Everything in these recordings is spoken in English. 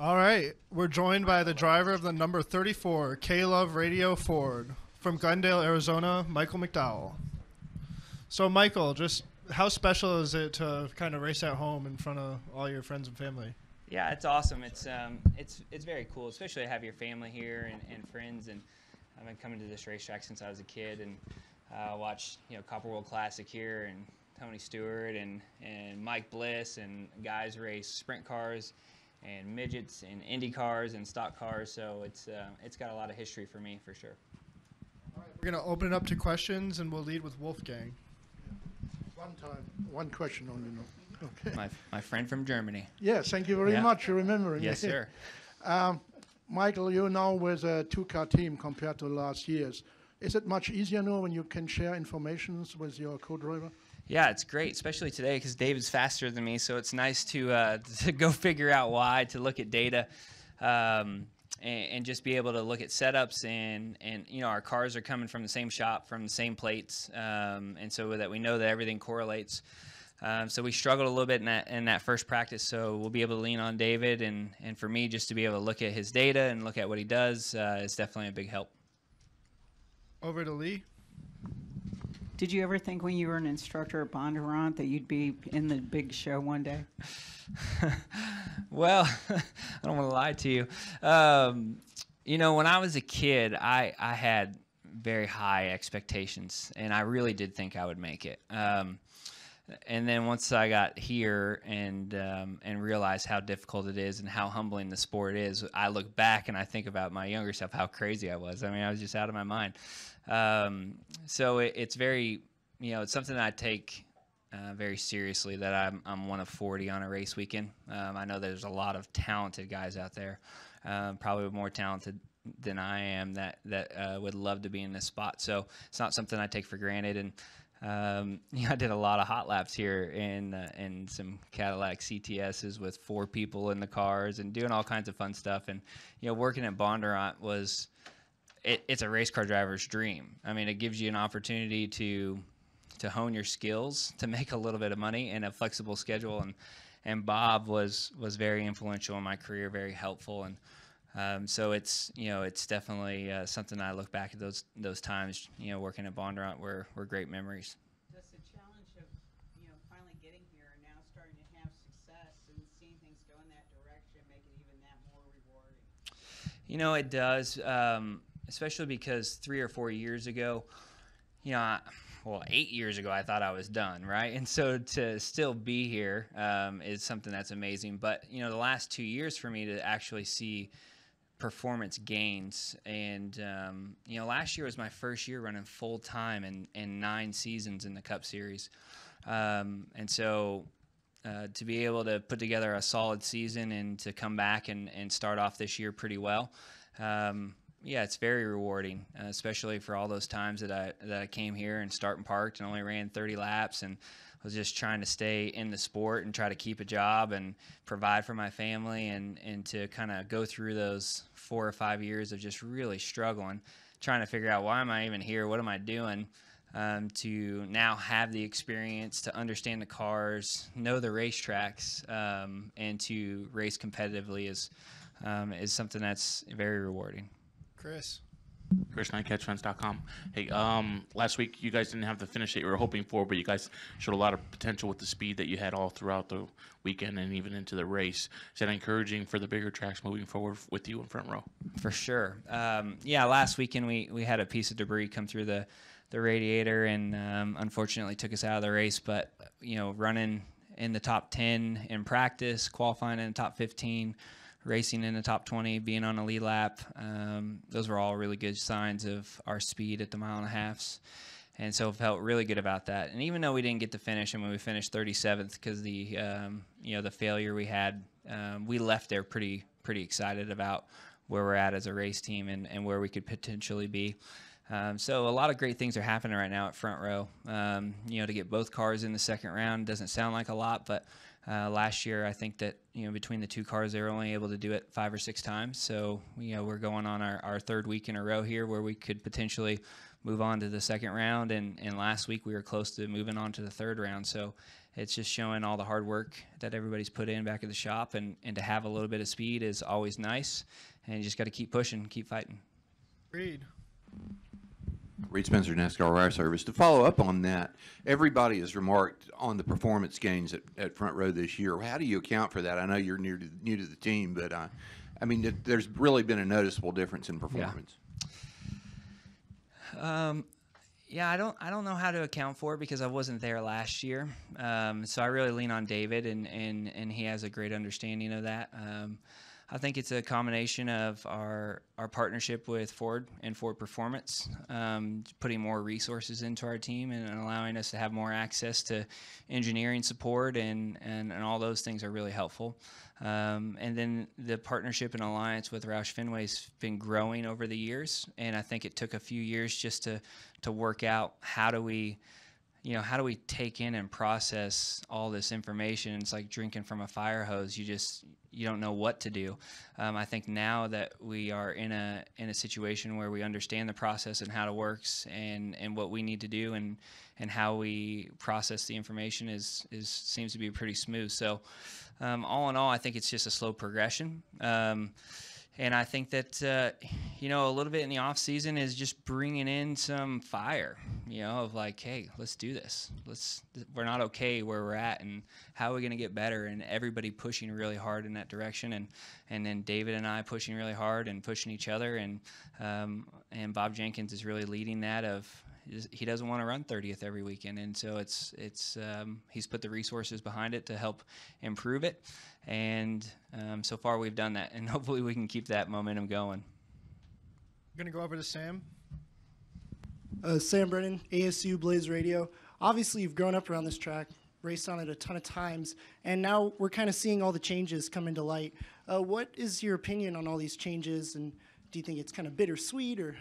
All right, we're joined by the driver of the number 34 K-Love Radio Ford from Glendale, Arizona, Michael McDowell. So, Michael, just how special is it to kind of race at home in front of all your friends and family? Yeah, it's awesome. It's very cool, especially to have your family here and friends. And I've been coming to this racetrack since I was a kid, and watched Copper World Classic here, and Tony Stewart and Mike Bliss and guys race sprint cars and midgets and Indy cars and stock cars. So it's got a lot of history for me for sure. All right, we're gonna open it up to questions, and we'll lead with Wolfgang. One question only. No. Okay. My friend from Germany. Yes, thank you very much for remembering. Yes, sir. Michael, you're now with a two-car team compared to last year's. Is it much easier now when you can share information with your co-driver? Yeah, it's great, especially today because David's faster than me, so it's nice to go figure out why, to look at data, and just be able to look at setups, and our cars are coming from the same shop, from the same plates, and so that we know that everything correlates. So we struggled a little bit in that first practice, so we'll be able to lean on David, and for me, just to be able to look at his data and look at what he does is definitely a big help. Over to Lee. Did you ever think when you were an instructor at Bondurant that you'd be in the big show one day? Well, I don't want to lie to you. When I was a kid, I had very high expectations, and I really did think I would make it. And then once I got here and realized how difficult it is and how humbling the sport is, I look back and I think about my younger self, how crazy I was. I mean, I was just out of my mind. So it's very, it's something that I take very seriously, that I'm one of 40 on a race weekend. I know there's a lot of talented guys out there, probably more talented than I am, that would love to be in this spot. So it's not something I take for granted. And I did a lot of hot laps here in some Cadillac CTSs with 4 people in the cars and doing all kinds of fun stuff. And working at Bondurant it's a race car driver's dream. I mean, it gives you an opportunity to hone your skills, to make a little bit of money, and a flexible schedule. And Bob was very influential in my career, very helpful. And so it's definitely something I look back at those times, working at Bondurant were great memories. Does the challenge of finally getting here and now starting to have success and seeing things go in that direction make it even that more rewarding? It does, especially because 3 or 4 years ago, 8 years ago, I thought I was done, right? And so to still be here is something that's amazing. But the last 2 years for me to actually see performance gains, and last year was my first year running full time in 9 seasons in the Cup Series, and so to be able to put together a solid season and to come back and start off this year pretty well, it's very rewarding, especially for all those times that I came here and start and parked and only ran 30 laps and was just trying to stay in the sport and try to keep a job and provide for my family, and to kind of go through those 4 or 5 years of just really struggling, trying to figure out, why am I even here? What am I doing? To now have the experience to understand the cars, know the racetracks, and to race competitively is something that's very rewarding. Chris. Chris, catchfans.com. Hey, last week you guys didn't have the finish that you were hoping for, but you guys showed a lot of potential with the speed that you had all throughout the weekend and even into the race. Is that encouraging for the bigger tracks moving forward with you in front row? For sure. Last weekend we had a piece of debris come through the radiator, and unfortunately took us out of the race. But running in the top 10 in practice, qualifying in the top 15, racing in the top 20, being on a lead lap, those were all really good signs of our speed at the mile and a halves. And so felt really good about that. And even though we didn't get to finish, and when we finished 37th because the failure we had, we left there pretty excited about where we're at as a race team and where we could potentially be. So a lot of great things are happening right now at front row. To get both cars in the second round doesn't sound like a lot, but last year I think that between the 2 cars they were only able to do it 5 or 6 times. So we're going on our 3rd week in a row here where we could potentially move on to the second round, and last week we were close to moving on to the 3rd round. So it's just showing all the hard work that everybody's put in back at the shop, and to have a little bit of speed is always nice, and you just got to keep pushing, keep fighting. Reed. Reed Spencer, NASCAR Wire Service. To follow up on that, everybody has remarked on the performance gains at Front Row this year. How do you account for that? I know you're new to the team, but I mean, there's really been a noticeable difference in performance. Yeah, I don't know how to account for it because I wasn't there last year. So I really lean on David, and he has a great understanding of that. I think it's a combination of our partnership with Ford and Ford Performance, putting more resources into our team and allowing us to have more access to engineering support, and all those things are really helpful. And then the partnership and alliance with Roush Fenway's been growing over the years, and I think it took a few years just to work out how do we take in and process all this information. It's like drinking from a fire hose. You don't know what to do. I think now that we are in a situation where we understand the process and how it works, and what we need to do, and how we process the information seems to be pretty smooth. So all in all, I think it's just a slow progression. And I think that, a little bit in the off season is just bringing in some fire, of like, hey, let's do this. We're not okay where we're at, and how are we going to get better? And everybody pushing really hard in that direction. And then David and I pushing really hard and pushing each other. And Bob Jenkins is really leading that he doesn't want to run 30th every weekend. And so he's put the resources behind it to help improve it. And so far we've done that, and hopefully we can keep that momentum going. We're going to go over to Sam. Sam Brennan, ASU Blaze Radio. Obviously, you've grown up around this track, raced on it a ton of times, and now we're kind of seeing all the changes come into light. What is your opinion on all these changes, and do you think it's kind of bittersweet, or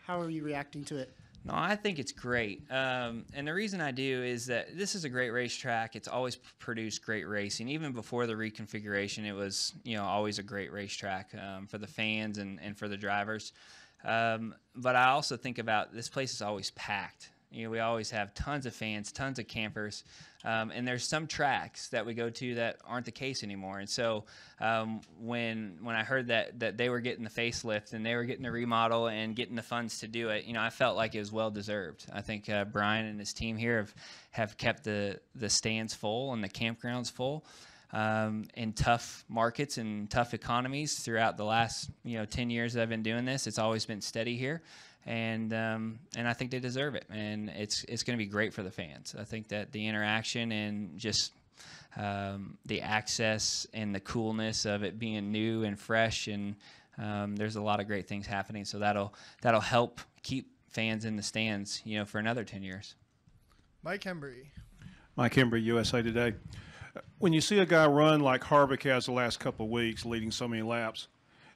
how are you reacting to it? No, I think it's great. And the reason I do is that this is a great racetrack. It's always produced great racing. Even before the reconfiguration, it was always a great racetrack for the fans and for the drivers. But I also think about this place is always packed. We always have tons of fans, tons of campers, and there's some tracks that we go to that aren't the case anymore. And so when I heard that they were getting the facelift and they were getting the remodel and getting the funds to do it, I felt like it was well deserved. I think Brian and his team here have kept the stands full and the campgrounds full in tough markets and tough economies throughout the last 10 years that I've been doing this. It's always been steady here. And I think they deserve it, and it's going to be great for the fans. I think that the interaction and just the access and the coolness of it being new and fresh, and there's a lot of great things happening. So that'll help keep fans in the stands, for another 10 years. Mike Hembry. Mike Hembry, USA Today. When you see a guy run like Harvick has the last couple of weeks, leading so many laps,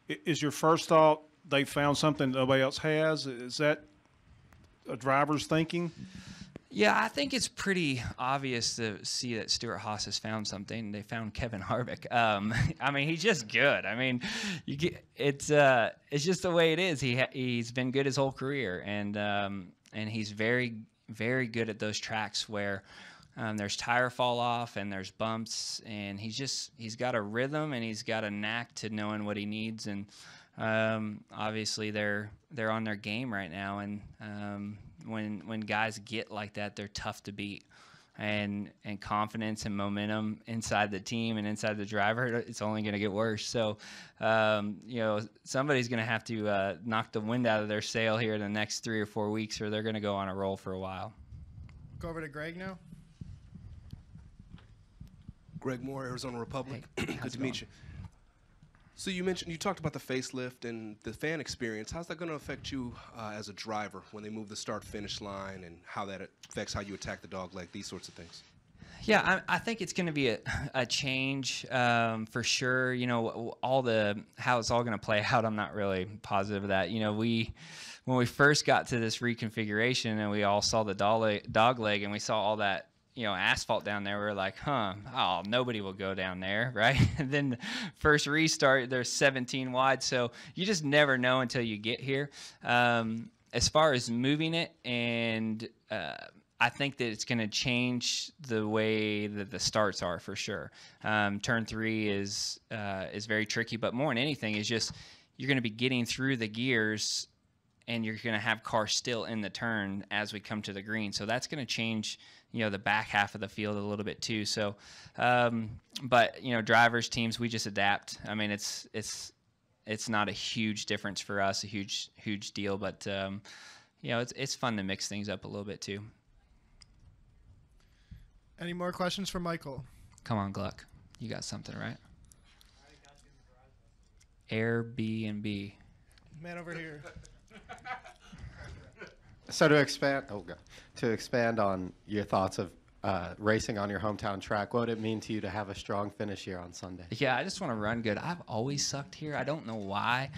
is your first thought they found something nobody else has? Is that a driver's thinking? Yeah, I think it's pretty obvious to see that Stewart-Haas has found something. They found Kevin Harvick. I mean, he's just good. I mean, it's just the way it is. He's been good his whole career, and he's very, very good at those tracks where there's tire fall off and there's bumps, and he's got a rhythm and he's got a knack to knowing what he needs. And obviously they're on their game right now, and when guys get like that, they're tough to beat, and confidence and momentum inside the team and inside the driver, it's only going to get worse. So somebody's going to have to knock the wind out of their sail here in the next 3 or 4 weeks, or they're going to go on a roll for a while. Go over to Greg now. Greg Moore, Arizona Republic. Hey, Good to meet you. So you talked about the facelift and the fan experience. How's that going to affect you as a driver when they move the start-finish line, and how that affects how you attack the dog leg, these sorts of things? Yeah, I think it's going to be a change for sure. How it's all going to play out, I'm not really positive of that. When we first got to this reconfiguration and we all saw the dog leg and we saw all that asphalt down there, we were like, nobody will go down there, right? And then first restart, there's 17 wide, so you just never know until you get here. As far as moving it, and I think that it's going to change the way that the starts are for sure. Turn 3 is very tricky, but more than anything is just you're going to be getting through the gears, and you're going to have cars still in the turn as we come to the green. So that's going to change, the back half of the field a little bit too. So, but drivers, teams, we just adapt. I mean, it's not a huge difference for us, a huge deal, but it's fun to mix things up a little bit too. Any more questions for Michael? Come on, Gluck. You got something, right? Airbnb. Man over here. So to expand on your thoughts of racing on your hometown track, what would it mean to you to have a strong finish here on Sunday? Yeah, I just want to run good. I've always sucked here. I don't know why.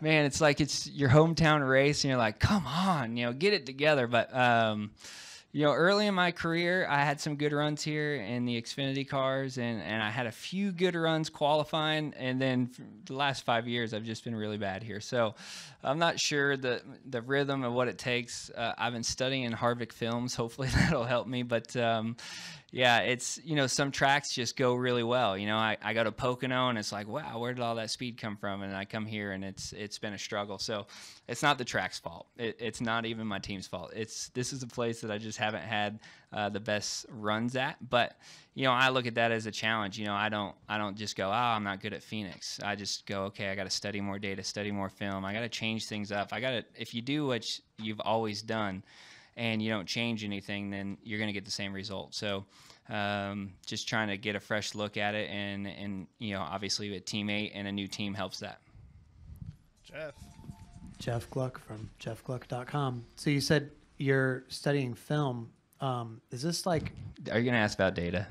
Man, it's like it's your hometown race, and you're like, come on, get it together. But early in my career, I had some good runs here in the Xfinity cars, and I had a few good runs qualifying, and then for the last 5 years, I've just been really bad here. So I'm not sure the rhythm of what it takes. I've been studying Harvick films. Hopefully that'll help me. But, yeah, it's, some tracks just go really well. I go to Pocono, and it's like, wow, where did all that speed come from? And I come here, and it's been a struggle. So it's not the track's fault. It's not even my team's fault. This is a place that I just haven't had the best runs at. But I look at that as a challenge. I don't just go, I'm not good at Phoenix. I just go, okay, I got to study more data, study more film. I got to change things up. If you do what you've always done and you don't change anything, then you're going to get the same result. So just trying to get a fresh look at it, and obviously a teammate and a new team helps that. Jeff Gluck from jeffgluck.com. So you said you're studying film. Is this like... Are you going to ask about data?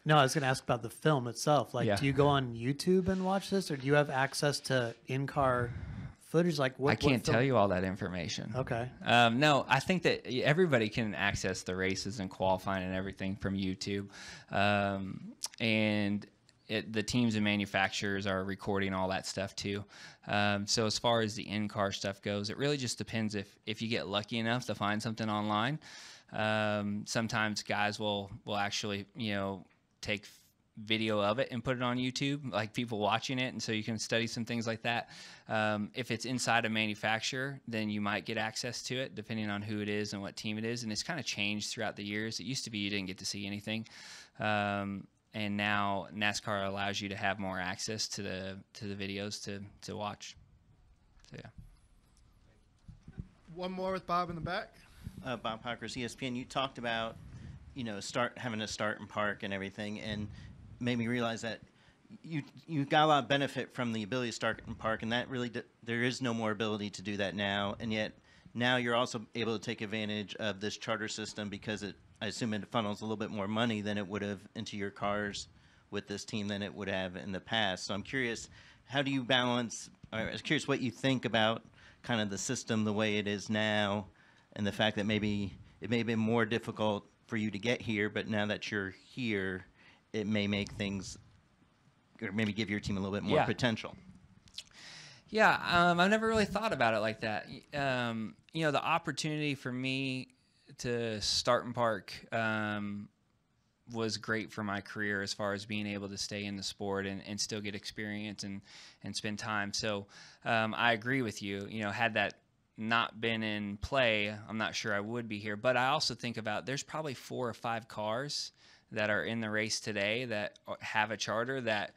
No, I was going to ask about the film itself. Like, Yeah. Do you go on YouTube and watch this, or do you have access to in-car footage? Like, I can't tell you all that information. Okay. No, I think that everybody can access the races and qualifying and everything from YouTube. And the teams and manufacturers are recording all that stuff too. So as far as the in-car stuff goes, it really just depends if you get lucky enough to find something online. Sometimes guys will actually, take video of it and put it on YouTube, like people watching it, and so you can study some things like that. If it's inside a manufacturer, then you might get access to it depending on who it is and what team it is, and it's kind of changed throughout the years. It used to be you didn't get to see anything, and now NASCAR allows you to have more access to the videos to watch. So yeah. One more with Bob in the back. Bob Hawkers, ESPN. You talked about, having to start and park and everything, and made me realize that you got a lot of benefit from the ability to start and park, and that really there is no more ability to do that now. And yet now you're also able to take advantage of this charter system because I assume it funnels a little bit more money than it would have into your cars with this team than it would have in the past. So I'm curious, how do you balance? I was curious what you think about kind of the system the way it is now, and the fact that maybe it may have been more difficult for you to get here, but now that you're here, it may make things, or maybe give your team a little bit more potential. Yeah, I've never really thought about it like that. The opportunity for me to start and park was great for my career as far as being able to stay in the sport and still get experience and spend time. So I agree with you. Had that not been in play, I'm not sure I would be here. But I also think about there's probably 4 or 5 cars that are in the race today that have a charter that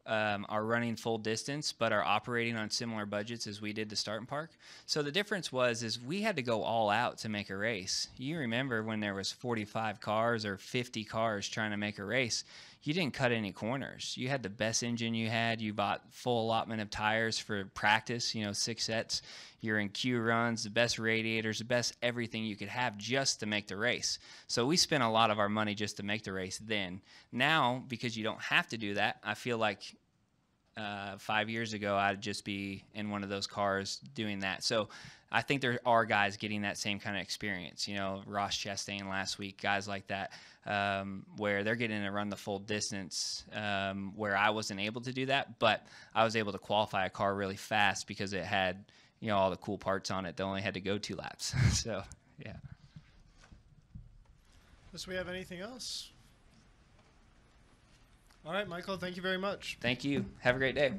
are running full distance but are operating on similar budgets as we did to start and park. So the difference is we had to go all out to make a race. You remember when there was 45 cars or 50 cars trying to make a race, you didn't cut any corners. You had the best engine you had. You bought full allotment of tires for practice, 6 sets. You're in Q runs, the best radiators, the best everything you could have just to make the race. So we spent a lot of our money just to make the race then. Now, because you don't have to do that, I feel like 5 years ago, I'd just be in one of those cars doing that. So I think there are guys getting that same kind of experience. Ross Chastain last week, guys like that, where they're getting to run the full distance, where I wasn't able to do that, but I was able to qualify a car really fast because it had, all the cool parts on it that only had to go 2 laps. So, yeah. Does we have anything else? All right, Michael, thank you very much. Thank you. Have a great day.